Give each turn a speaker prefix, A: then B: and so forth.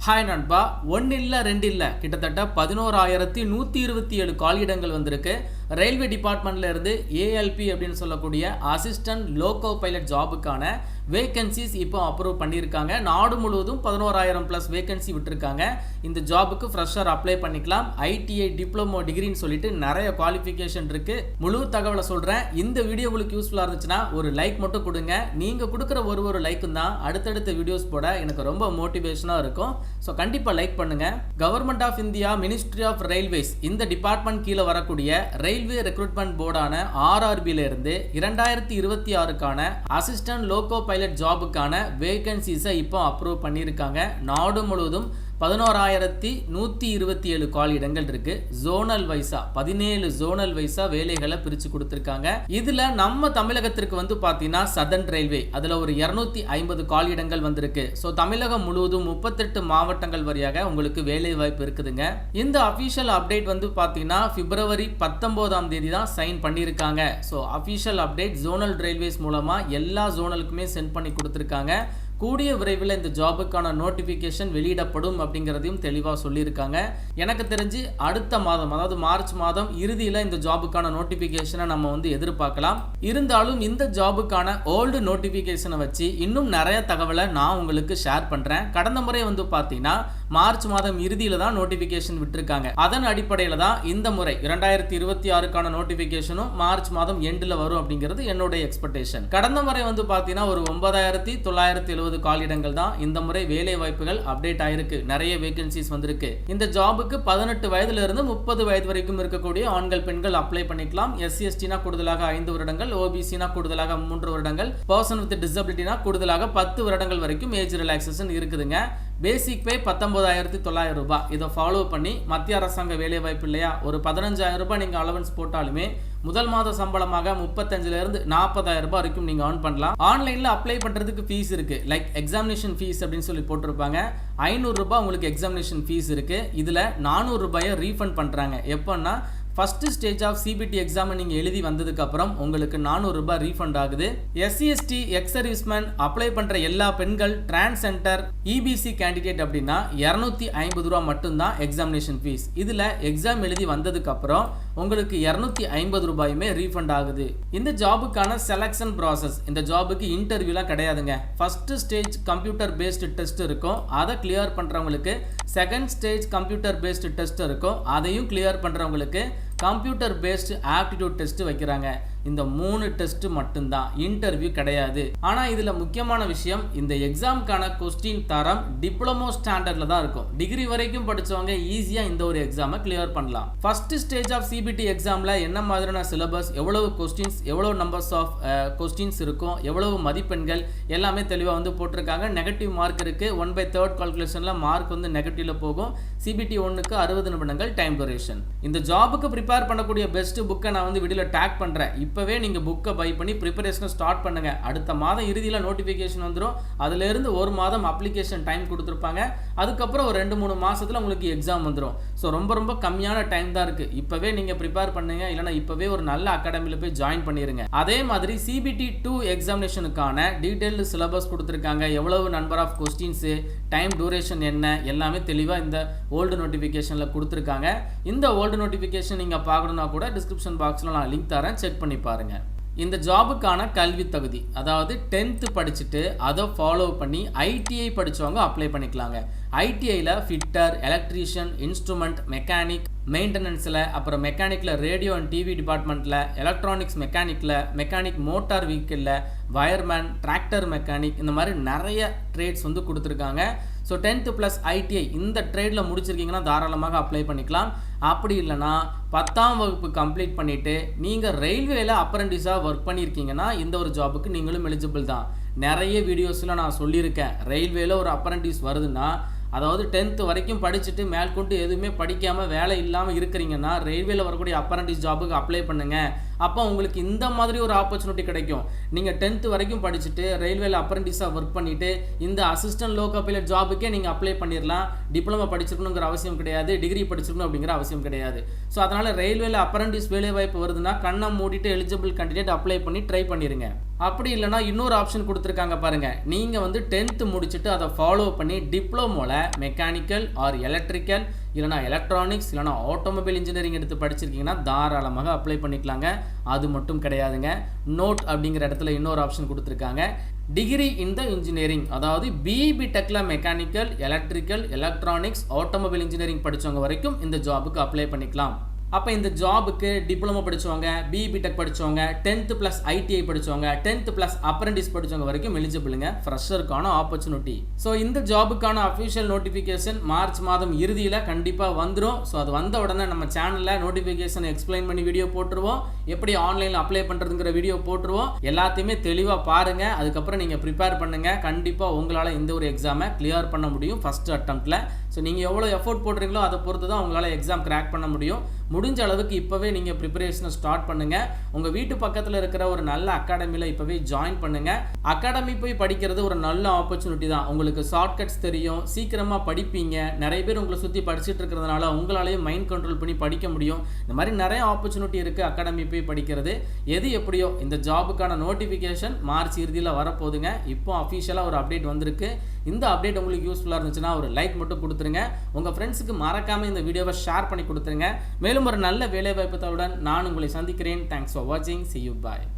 A: Hi நண்பா, ஒன்று இல்லை ரெண்டு இல்லை, கிட்டத்தட்ட 11,127 காலியிடங்கள் வந்திருக்கு. ரயில்வே டிபார்ட்மெண்ட்ல இருந்து ஏஎல்பி அப்படின்னு சொல்லக்கூடிய அசிஸ்டன்ட் லோகோ பைலட் ஜாபுக்கான வேகன்சிஸ் இப்போ அப்ரூவ் பண்ணியிருக்காங்க. நாடு முழுவதும் 11,000 ப்ளஸ் வேகன்சி விட்டுருக்காங்க. இந்த ஜாபுக்கு ஃப்ரெஷர் அப்ளை பண்ணிக்கலாம். ஐடிஐ டிப்ளமோ டிகிரின்னு சொல்லிட்டு நிறைய குவாலிஃபிகேஷன் இருக்கு. முழு தகவலை சொல்றேன். இந்த வீடியோ உங்களுக்கு யூஸ்ஃபுல்லாக இருந்துச்சுன்னா ஒரு லைக் மட்டும் கொடுங்க. நீங்க கொடுக்குற ஒரு லைக்கும் தான் அடுத்தடுத்த வீடியோஸ் போட எனக்கு ரொம்ப மோட்டிவேஷனாக இருக்கும். ஸோ கண்டிப்பாக லைக் பண்ணுங்க. Government of India ministry of railways இந்த டிபார்ட்மெண்ட் கீழே வரக்கூடிய ரயில்வே ரெக்ரூட்மெண்ட் போர்டான ஆர்ஆர்பியில இருந்து 2026க்கான அசிஸ்டன்ட் லோகோ பைலட் ஜாபுக்கான வேகன்சிஸை இப்போ அப்ரூவ் பண்ணியிருக்காங்க. நாடு முழுவதும் 11,127 காலியிடங்கள் இருக்கு. ஜோனல் வைஸா 17 ஜோனல் வைஸா வேலைகளை பிரிச்சு கொடுத்திருக்காங்க. இதுல நம்ம தமிழகத்திற்கு வந்து பாத்தீங்கன்னா சதர்ன் ரயில்வே அதுல ஒரு 250 காலியிடங்கள் வந்திருக்கு. ஸோ தமிழகம் முழுவதும் 38 மாவட்டங்கள் வழியாக உங்களுக்கு வேலை வாய்ப்பு இருக்குதுங்க. இந்த அபிஷியல் அப்டேட் வந்து பாத்தீங்கன்னா பிப்ரவரி 19ஆம் தேதி தான் சைன் பண்ணியிருக்காங்க. So official update zonal railways மூலமா எல்லா ஜோனலுக்குமே சென்ட் பண்ணி கொடுத்திருக்காங்க. கூடிய விரைவில் இந்த ஜாபுக்கான நோட்டிஃபிகேஷன் வெளியிடப்படும் அப்படிங்கிறதையும் தெளிவாக சொல்லியிருக்காங்க. எனக்கு தெரிஞ்சு அடுத்த மாதம், அதாவது மார்ச் மாதம் இறுதியில் இந்த ஜாபுக்கான நோட்டிஃபிகேஷனை நம்ம வந்து எதிர்பார்க்கலாம். இருந்தாலும் இந்த ஜாபுக்கான ஓல்டு நோட்டிஃபிகேஷனை வச்சு இன்னும் நிறைய தகவலை நான் உங்களுக்கு ஷேர் பண்ணுறேன். கடந்த முறை வந்து பார்த்தீங்கன்னா மார்ச் மாதம் இறுதியில் தான் நோட்டிஃபிகேஷன் விட்டுருக்காங்க. அதன் அடிப்படையில் தான் இந்த முறை 2026க்கான நோட்டிஃபிகேஷனும் மார்ச் மாதம் எண்டில் வரும் அப்படிங்கிறது என்னுடைய எக்ஸ்பெக்டேஷன். கடந்த முறை வந்து பார்த்தீங்கன்னா ஒரு 9,970 காலியிடங்கள் தான் இந்த முறை வேலை வாய்ப்புகள் அப்டேட் ஆயிருக்கு. நிறைய வேகன்சிஸ் வந்திருக்கு. இந்த ஜாபுக்கு 18 வயதுல இருந்து 30 வயது வரைக்கும் இருக்கக்கூடிய ஆண்கள் பெண்கள் அப்ளை பண்ணிக்கலாம். SC/ST கூடுதலாக 5 வருடங்கள், OBC கூடுதலாக 3 வருடங்கள், பர்சன் வித் டிசபிலிட்டினா கூடுதலாக 10 வருடங்கள் வரைக்கும் ஏஜ் ரிலாக்சேஷன் இருக்குதுங்க. பேசிக் பே 19,900 ரூபாய். இதை ஃபாலோ பண்ணி மத்திய அரசாங்க வேலை வாய்ப்பு இல்லையா, ஒரு 15,000 ரூபாய் நீங்கள் அலவன்ஸ் போட்டாலுமே முதல் மாத சம்பளமாக 35,000 to 40,000 ரூபாய் வரைக்கும் நீங்கள் ஏர்ன் பண்ணலாம். ஆன்லைனில் அப்ளை பண்ணுறதுக்கு ஃபீஸ் இருக்குது. லைக் எக்ஸாமினேஷன் ஃபீஸ் அப்படின்னு சொல்லி போட்டிருப்பாங்க. 500 ரூபாய் உங்களுக்கு எக்ஸாமினேஷன் ஃபீஸ் இருக்குது. இதில் 400 ரூபாயை ரீஃபண்ட் பண்ணுறாங்க. எப்போன்னா first stage of CBT exam நீங்கள் எழுதி வந்ததுக்கு அப்புறம் உங்களுக்கு 400 ரூபாய் ரீஃபண்ட் ஆகுது. SC/ST எக்ஸ் சர்வீஸ்மேன் அப்ளை பண்ற எல்லா பெண்கள், டிரான்ஸ்ஜெண்டர், EBC கேண்டிடேட் அப்படின்னா 250 ரூபாய் மட்டும்தான் எக்ஸாமினேஷன் ஃபீஸ். இதுல எக்ஸாம் எழுதி வந்ததுக்கு அப்புறம் உங்களுக்கு 250 ரூபாயுமே ரீஃபண்ட் ஆகுது. இந்த ஜாபுக்கான செலக்ஷன் ப்ராசஸ், இந்த ஜாபுக்கு இன்டர்வியூலாம் கிடையாதுங்க. First stage computer based test இருக்கும். அதை கிளியர் பண்றவங்களுக்கு second stage computer based test இருக்கும். அதையும் கிளியர் பண்றவங்களுக்கு கம்ப்யூட்டர் பேஸ்டு ஆப்டிடியூட் டெஸ்ட் வைக்கிறாங்க. இந்த 3 டெஸ்ட் மட்டும்தான், இன்டர்வியூ கிடையாது. ஆனா இதுல முக்கியமான விஷயம், இந்த எக்ஸாமுக்கான கொஸ்டின் தரம் டிப்ளமோ ஸ்டாண்டர்ட்ல தான் இருக்கும். டிகிரி வரைக்கும் படிச்சவங்க ஈஸியா இந்த ஒரு எக்ஸாமை கிளியர் பண்ணலாம். ஃபர்ஸ்ட் ஸ்டேஜ் ஆஃப் சிபிடி எக்ஸாம்ல என்ன மாதிரியான சிலபஸ், எவ்வளவு கொஸ்டின்ஸ், எவ்வளவு நம்பர்ஸ் ஆஃப் கொஸ்டின்ஸ் இருக்கும், எவ்வளவு மதிப்பெண்கள் எல்லாமே தெளிவா வந்து போட்டிருக்காங்க. நெகட்டிவ் மார்க் இருக்கு. 1/3 கால்குலேஷன்ல மார்க் வந்து நெகட்டிவ்ல போகும். சிபிடி 1க்கு 60 நிமிடங்கள் டைம் டியூரேஷன். இந்த ஜாபுக்கு ப்ரிப்பேர் பண்ணக்கூடிய பெஸ்ட் புக்கை நான் வந்து வீடியோல டேக் பண்றேன். இப்பவே நீங்க புக்கை பை பண்ணி ப்ரிப்பரேஷனை ஸ்டார்ட் பண்ணுங்க. அடுத்த மாதம் இறுதியில் நோட்டிஃபிகேஷன் வந்துடும். அதுல இருந்து ஒரு மாதம் அப்ளிகேஷன் டைம் கொடுத்துருப்பாங்க. அதுக்கப்புறம் ஒரு 2-3 மாசத்துல உங்களுக்கு எக்ஸாம் வந்துடும். ஸோ ரொம்ப கம்மியான டைம் தான் இருக்கு. இப்பவே நீங்க ப்ரிப்பேர் பண்ணுங்க. இல்லைன்னா இப்பவே ஒரு நல்ல அகாடமியில போய் ஜாயின் பண்ணிருங்க. அதே மாதிரி CBT 2 எக்ஸாமினேஷனுக்கான டீடைல்டு சிலபஸ் கொடுத்துருக்காங்க. எவ்வளவு number of questions, time duration என்ன, எல்லாமே தெளிவா இந்த ஓல்டு நோட்டிஃபிகேஷன்ல கொடுத்துருக்காங்க. இந்த ஓல்டு நோட்டிஃபிகேஷன் நீங்க பார்க்கணும்னா கூட டிஸ்கிரிப்ஷன் பாக்ஸ்ல நான் லிங்க் தரேன், செக் பண்ணி பாருங்க. இந்த ஜாபுக்கான கல்வி தகுதி, அதாவது 10th படிச்சுட்டு அதை ஃபாலோ பண்ணி ITI படிச்சவங்க அப்ளை பண்ணிக்கலாங்க. ITIல ஃபிட்டர், எலக்ட்ரீஷியன், இன்ஸ்ட்ருமெண்ட், மெக்கானிக், மெயின்டெனன்ஸில், அப்புறம் மெக்கானிக்கில் ரேடியோ அண்ட் டிவி டிபார்ட்மெண்ட்டில், எலக்ட்ரானிக்ஸ் மெக்கானிக்கில், மெக்கானிக் மோட்டார் வெஹிக்கிளில், வயர்மேன், டிராக்டர் மெக்கானிக், இந்த மாதிரி நிறைய ட்ரேட்ஸ் வந்து கொடுத்துருக்காங்க. ஸோ 10th + ITI இந்த ட்ரேடில் முடிச்சிருக்கீங்கன்னா தாராளமாக அப்ளை பண்ணிக்கலாம். அப்படி இல்லைனா 10ஆம் வகுப்பு கம்ப்ளீட் பண்ணிவிட்டு நீங்கள் ரயில்வேல அப்ரண்டிஸாக ஒர்க் பண்ணியிருக்கீங்கன்னா இந்த ஒரு ஜாபுக்கு நீங்களும் எலிஜிபிள் தான். நிறைய வீடியோஸில் நான் சொல்லியிருக்கேன், ரயில்வேல ஒரு அப்ரண்டிஸ் வருதுன்னா, அதாவது 10th வரைக்கும் படிச்சுட்டு மேற்கொண்டு எதுவுமே படிக்காமல் வேலை இல்லாமல் இருக்கிறீங்கன்னா ரயில்வேல வரக்கூடிய அப்ரண்டிஸ் ஜாபுக்கு அப்ளை பண்ணுங்க. அப்போ உங்களுக்கு இந்த மாதிரி ஒரு ஆப்பர்ச்சுனிட்டி கிடைக்கும். நீங்கள் 10th வரைக்கும் படிச்சுட்டு ரயில்வேல அப்ரெண்டிஸாக ஒர்க் பண்ணிட்டு இந்த அசிஸ்டன்ட் லோகோ பைலட் ஜாபுக்கே நீங்கள் அப்ளை பண்ணிடலாம். டிப்ளமோ படிச்சிருக்கணுங்கிற அவசியம் கிடையாது, டிகிரி படிச்சிருக்கணும் அப்படிங்கிற அவசியம் கிடையாது. ஸோ அதனால் ரயில்வேல அப்ரெண்டிஸ் வேலை வாய்ப்பு வருதுன்னா கண்ணை மூடிட்டு எலிஜிபிள் கேண்டிடேட் அப்ளை பண்ணி ட்ரை பண்ணிடுங்க. அப்படி இல்லைனா இன்னொரு ஆப்ஷன் கொடுத்துருக்காங்க பாருங்க. நீங்கள் வந்து 10th முடிச்சுட்டு அதை ஃபாலோ பண்ணி டிப்ளமோவில் மெக்கானிக்கல் ஆர் எலக்ட்ரிக்கல் இல்லைனா எலக்ட்ரானிக்ஸ் இல்லைனா ஆட்டோமொபைல் இன்ஜினியரிங் எடுத்து படிச்சிருக்கீங்கன்னா தாராளமாக அப்ளை பண்ணிக்கலாங்க. அது மட்டும் கிடையாதுங்க. நோட் அப்படிங்கிற இடத்துல இன்னொரு ஆப்ஷன் கொடுத்துருக்காங்க. டிகிரி இன் த இன்ஜினியரிங், அதாவது பிஇபி டெக்கில் mechanical electrical electronics automobile engineering படித்தவங்க வரைக்கும் இந்த ஜாபுக்கு அப்ளை பண்ணிக்கலாம். அப்போ இந்த ஜாபுக்கு டிப்ளமோ படித்தவங்க, பிஇபி டெக் படித்தவங்க, 10th + ஐடிஐ படித்தவங்க, 10th + அப்ரெண்டிஸ் படித்தவங்க வரைக்கும் எலிஜிபிளுங்க. ஃப்ரெஷருக்கான ஆப்பர்ச்சுனிட்டி. ஸோ இந்த ஜாபுக்கான அஃபிஷியல் நோட்டிஃபிகேஷன் மார்ச் மாதம் இறுதியில் கண்டிப்பாக வந்துடும். ஸோ அது வந்த உடனே நம்ம சேனலில் நோட்டிஃபிகேஷன் எக்ஸ்பிளைன் பண்ணி வீடியோ போட்டுருவோம். எப்படி ஆன்லைனில் அப்ளை பண்ணுறதுங்கிற வீடியோ போட்டுருவோம். எல்லாத்தையுமே தெளிவாக பாருங்கள். அதுக்கப்புறம் நீங்கள் ப்ரிப்பேர் பண்ணுங்கள். கண்டிப்பாக உங்களால் இந்த ஒரு எக்ஸாமை கிளியர் பண்ண முடியும் ஃபஸ்ட் அட்டம்ப்டில். ஸோ நீங்கள் எவ்வளோ எஃபோர்ட் போடுறீங்களோ அதை பொறுத்து தான் உங்களால் எக்ஸாம் கிராக் பண்ண முடியும். முடிஞ்ச அளவுக்கு இப்போவே நீங்கள் ப்ரிப்பரேஷனை ஸ்டார்ட் பண்ணுங்கள். உங்கள் வீட்டு பக்கத்தில் இருக்கிற ஒரு நல்ல அகாடமியில் இப்போவே ஜாயின் பண்ணுங்கள். அகாடமி போய் படிக்கிறது ஒரு நல்ல ஆப்பர்ச்சுனிட்டி தான். உங்களுக்கு ஷார்ட்கட்ஸ் தெரியும், சீக்கிரமாக படிப்பீங்க. நிறைய பேர் உங்களை சுற்றி படிச்சுட்டு இருக்கிறதுனால உங்களாலேயும் மைண்ட் கண்ட்ரோல் பண்ணி படிக்க முடியும். இந்த மாதிரி நிறைய ஆப்பர்ச்சுனிட்டி இருக்குது அகாடமி போய் படிக்கிறது. எது எப்படியோ இந்த ஜாபுக்கான நோட்டிஃபிகேஷன் மார்ச் இறுதியில் வரப்போகுதுங்க. இப்போ அஃபிஷியலாக ஒரு அப்டேட் வந்திருக்கு. இந்த அப்டேட் உங்களுக்கு யூஸ்ஃபுல்லாக இருந்துச்சுன்னா ஒரு லைக் மட்டும் கொடுத்துருங்க. உங்கள் ஃப்ரெண்ட்ஸுக்கு மறக்காமல் இந்த வீடியோவை ஷேர் பண்ணி கொடுத்துருங்க. மேலும் ஒரு நல்ல வேலைவாய்ப்பு தகவலுடன் நான் உங்களை சந்திக்கிறேன். தேங்க்ஸ் ஃபார் வாட்சிங். See you. Bye.